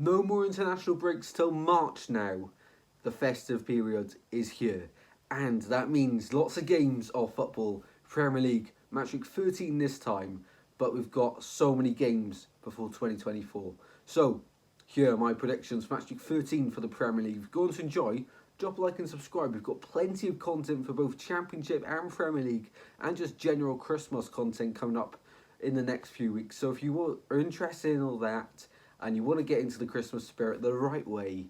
No more international breaks till March now. The festive period is here, and that means lots of games of football. Premier League, match week 13 this time, but we've got so many games before 2024. So, here are my predictions for match week 13 for the Premier League. If you're going to enjoy, drop a like and subscribe. We've got plenty of content for both Championship and Premier League, and just general Christmas content coming up in the next few weeks. So if you are interested in all that, and you want to get into the Christmas spirit the right way,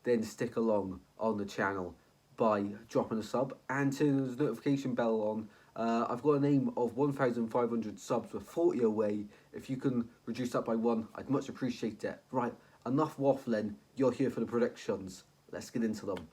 then stick along on the channel by dropping a sub and turning the notification bell on. I've got an aim of 1,500 subs with 40 away. If you can reduce that by one, I'd much appreciate it. Right, enough waffling. You're here for the predictions. Let's get into them.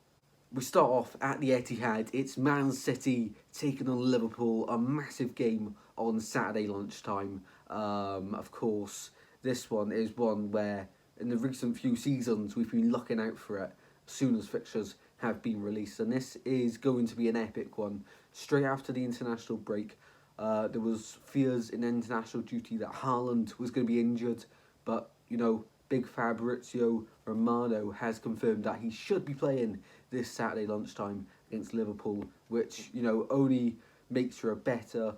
We start off at the Etihad. It's Man City taking on Liverpool, a massive game on Saturday lunchtime. Of course, this one is one where in the recent few seasons we've been looking out for it as soon as fixtures have been released, and this is going to be an epic one. Straight after the international break, there was fears in international duty that Haaland was going to be injured, but big Fabrizio Romano has confirmed that he should be playing this Saturday lunchtime against Liverpool, which only makes for a better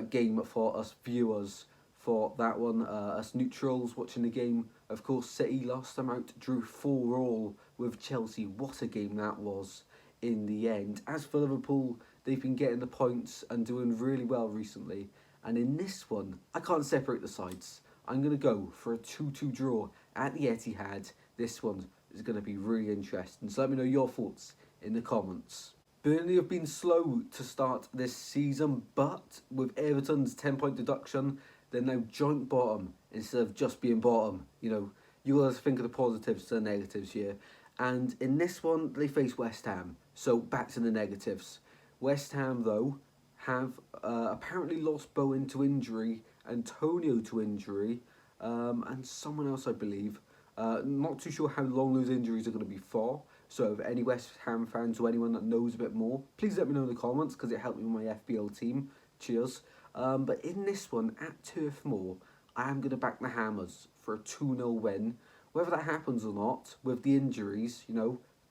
game for us viewers. For that one, us neutrals watching the game. Of course, City last time out drew 4-4 with Chelsea. What a game that was in the end. As for Liverpool, they've been getting the points and doing really well recently. And in this one, I can't separate the sides. I'm going to go for a 2-2 draw at the Etihad. This one is going to be really interesting. So let me know your thoughts in the comments. Burnley have been slow to start this season, but with Everton's 10-point deduction, they're now joint bottom instead of just being bottom. You got to think of the positives and the negatives here. And in this one, they face West Ham. So back to the negatives. West Ham, though, have apparently lost Bowen to injury, Antonio to injury, and someone else, I believe. Not too sure how long those injuries are going to be for. So if any West Ham fans or anyone that knows a bit more, please let me know in the comments, because it helped me with my FBL team. Cheers. But in this one, at Turf Moor, I am going to back the Hammers for a 2-0 win. Whether that happens or not, with the injuries,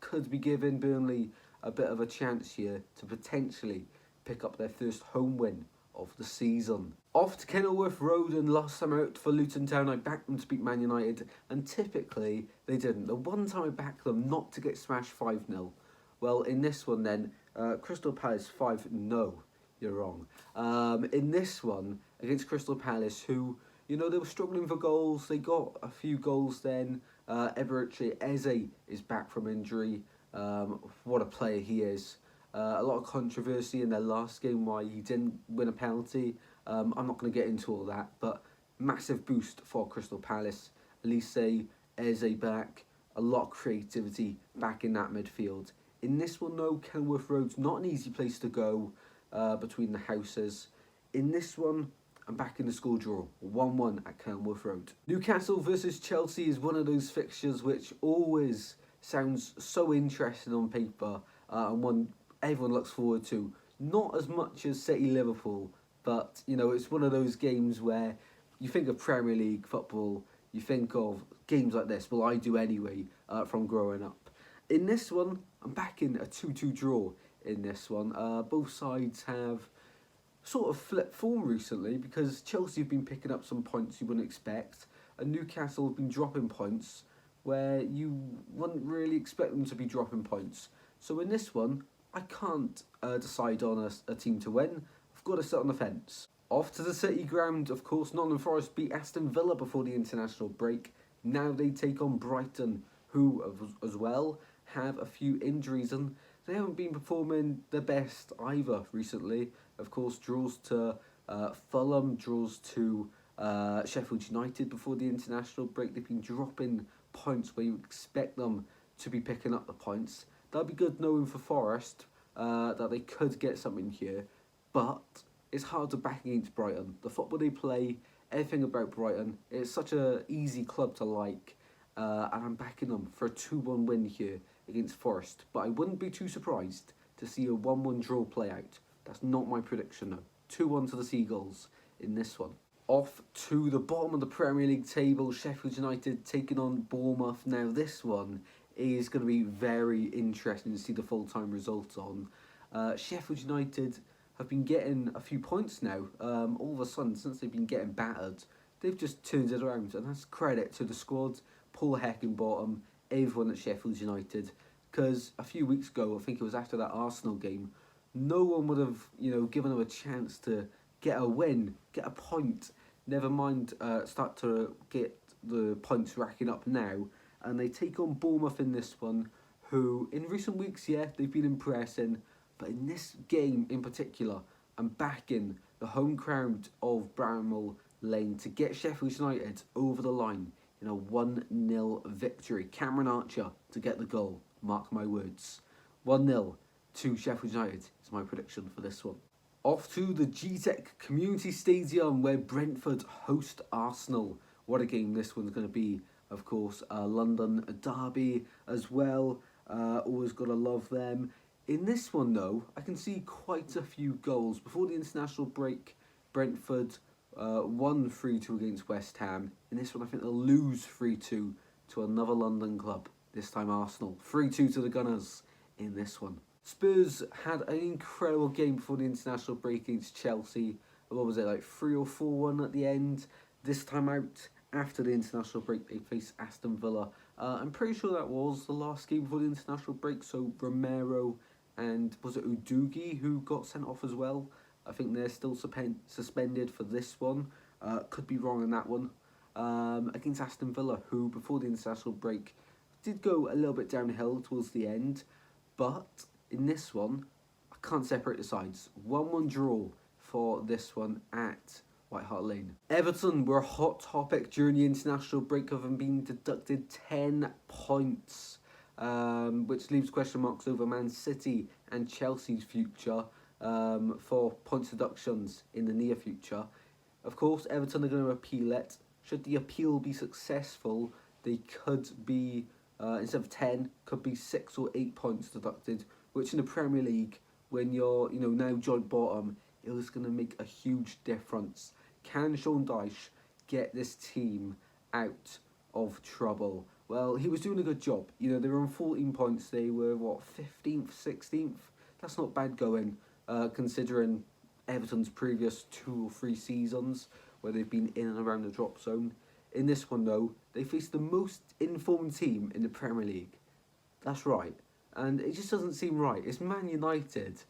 could be giving Burnley a bit of a chance here to potentially pick up their first home win of the season. Off to Kenilworth Road, and last time out for Luton Town, I backed them to beat Man United, and typically they didn't. The one time I backed them not to get smashed 5-0. Well, in this one then, Crystal Palace 5-0. You're wrong. In this one, against Crystal Palace, who, they were struggling for goals. They got a few goals then. Eberechi Eze is back from injury. What a player he is. A lot of controversy in their last game why he didn't win a penalty. I'm not going to get into all that, but massive boost for Crystal Palace. Elise Eze back. A lot of creativity back in that midfield. In this one, though, Kenilworth Road's not an easy place to go. Between the houses. In this one, I'm back in the score draw, 1-1 at Kenilworth Road. Newcastle versus Chelsea is one of those fixtures which always sounds so interesting on paper, and one everyone looks forward to. Not as much as City Liverpool, but it's one of those games where you think of Premier League football, you think of games like this. Well, I do anyway, from growing up. In this one, I'm back in a 2-2 draw. In this one, both sides have sort of flipped form recently, because Chelsea have been picking up some points you wouldn't expect, and Newcastle have been dropping points where you wouldn't really expect them to be dropping points. So in this one, I can't decide on a team to win. I've got to sit on the fence. Off to the City ground, of course. Nottingham Forest beat Aston Villa before the international break. Now they take on Brighton, who as well have a few injuries, and they haven't been performing the best either recently. Of course, draws to Fulham, draws to Sheffield United before the international break. They've been dropping points where you expect them to be picking up the points. That'd be good knowing for Forest that they could get something here, but it's hard to back against Brighton. The football they play, everything about Brighton, it's such an easy club to like, and I'm backing them for a 2-1 win here against Forest, but I wouldn't be too surprised to see a 1-1 draw play out. That's not my prediction though. 2-1 to the Seagulls in this one. Off to the bottom of the Premier League table, Sheffield United taking on Bournemouth. Now this one is going to be very interesting to see the full-time results on. Sheffield United have been getting a few points now. All of a sudden, since they've been getting battered, they've just turned it around, and that's credit to the squad, Paul Heckingbottom, everyone at Sheffield United. Because a few weeks ago, I think it was after that Arsenal game, no one would have, given them a chance to get a win, get a point. Never mind, start to get the points racking up now. And they take on Bournemouth in this one, who in recent weeks, yeah, they've been impressing. But in this game in particular, I'm backing the home crowd of Bramall Lane to get Sheffield United over the line in a 1-0 victory. Cameron Archer to get the goal, mark my words. 1-0 to Sheffield United is my prediction for this one. Off to the GTEC Community Stadium where Brentford host Arsenal. What a game this one's going to be. Of course, London derby as well. Always got to love them. In this one though, I can see quite a few goals. Before the international break, Brentford won 3-2 against West Ham. In this one, I think they'll lose 3-2 to another London club. This time Arsenal. 3-2 to the Gunners in this one. Spurs had an incredible game before the international break against Chelsea. What was it, like 3 or 4-1 at the end? This time out, after the international break, they faced Aston Villa. I'm pretty sure that was the last game before the international break. So Romero and was it Udogie who got sent off as well? I think they're still suspended for this one. Could be wrong on that one. Against Aston Villa, who before the international break did go a little bit downhill towards the end, but in this one, I can't separate the sides. 1-1 draw for this one at White Hart Lane. Everton were a hot topic during the international break, having been deducted 10 points, which leaves question marks over Man City and Chelsea's future for points deductions in the near future. Of course, Everton are going to appeal it. Should the appeal be successful, they could be, instead of 10, could be 6 or 8 points deducted, which in the Premier League, when you're now joint bottom, it was going to make a huge difference. Can Sean Dyche get this team out of trouble? Well, he was doing a good job. They were on 14 points. They were, 15th, 16th? That's not bad going, considering Everton's previous 2 or 3 seasons where they've been in and around the drop zone. In this one, though, they faced the most informed team in the Premier League. That's right. And it just doesn't seem right. It's Man United.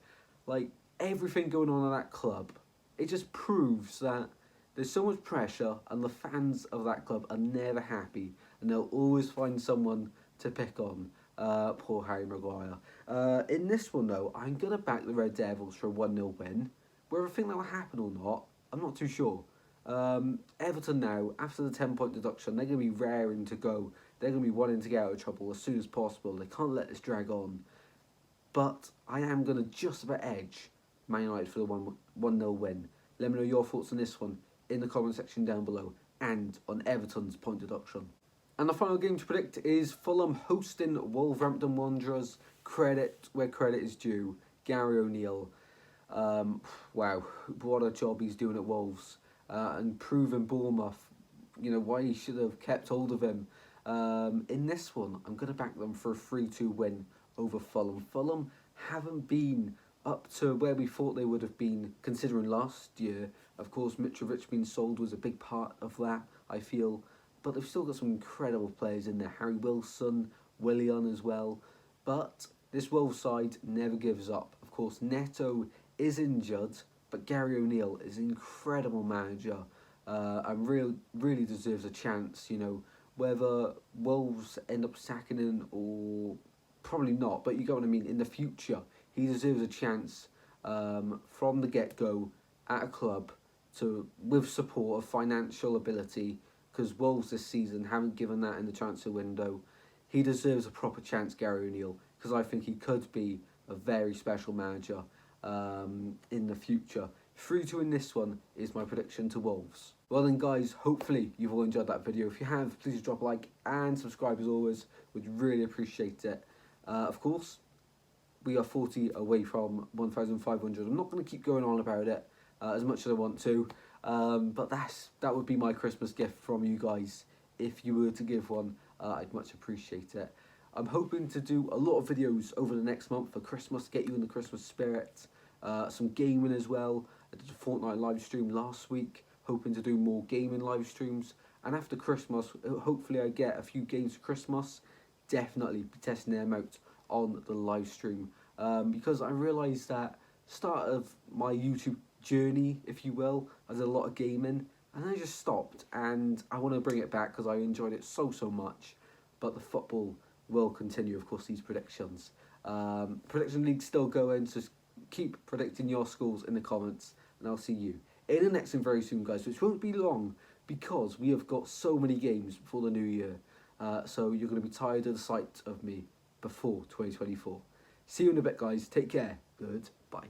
Like, everything going on in that club, it just proves that there's so much pressure and the fans of that club are never happy and they'll always find someone to pick on. Poor Harry Maguire. In this one, though, I'm going to back the Red Devils for a 1-0 win. Whether I think that will happen or not, I'm not too sure. Everton now, after the 10-point deduction, they're going to be raring to go. They're going to be wanting to get out of trouble as soon as possible. They can't let this drag on. But I am going to just about edge Man United for the 1-0 win. Let me know your thoughts on this one in the comment section down below and on Everton's point deduction. And the final game to predict is Fulham hosting Wolverhampton Wanderers. Credit where credit is due. Gary O'Neill. Wow, what a job he's doing at Wolves. And proving Bournemouth, why he should have kept hold of him. In this one, I'm going to back them for a 3-2 win over Fulham. Fulham haven't been up to where we thought they would have been, considering last year. Of course, Mitrovic being sold was a big part of that, I feel. But they've still got some incredible players in there. Harry Wilson, Willian as well. But this Wolves side never gives up. Of course, Neto is injured, but Gary O'Neill is an incredible manager and really deserves a chance, Whether Wolves end up sacking him or probably not, but you get what I mean, in the future, he deserves a chance from the get-go at a club with support of financial ability, because Wolves this season haven't given that in the transfer window. He deserves a proper chance, Gary O'Neill, because I think he could be a very special manager in the future. 3-2 in this one is my prediction to Wolves. Well then guys, hopefully you've all enjoyed that video. If you have, please drop a like and subscribe as always. Would really appreciate it. Of course, we are 40 away from 1,500. I'm not going to keep going on about it as much as I want to. But that would be my Christmas gift from you guys. If you were to give one, I'd much appreciate it. I'm hoping to do a lot of videos over the next month for Christmas, get you in the Christmas spirit. Some gaming as well. I did a Fortnite live stream last week, hoping to do more gaming live streams. And after Christmas, hopefully I get a few games for Christmas. Definitely be testing them out on the live stream. Because I realised that start of my YouTube journey, if you will, I did a lot of gaming, and then I just stopped, and I want to bring it back because I enjoyed it so much. But the football will continue, of course, these predictions. Prediction league's still going, so keep predicting your scores in the comments, and I'll see you in the next one very soon, guys, which won't be long because we have got so many games before the new year. So you're going to be tired of the sight of me before 2024. See you in a bit, guys. Take care. Goodbye.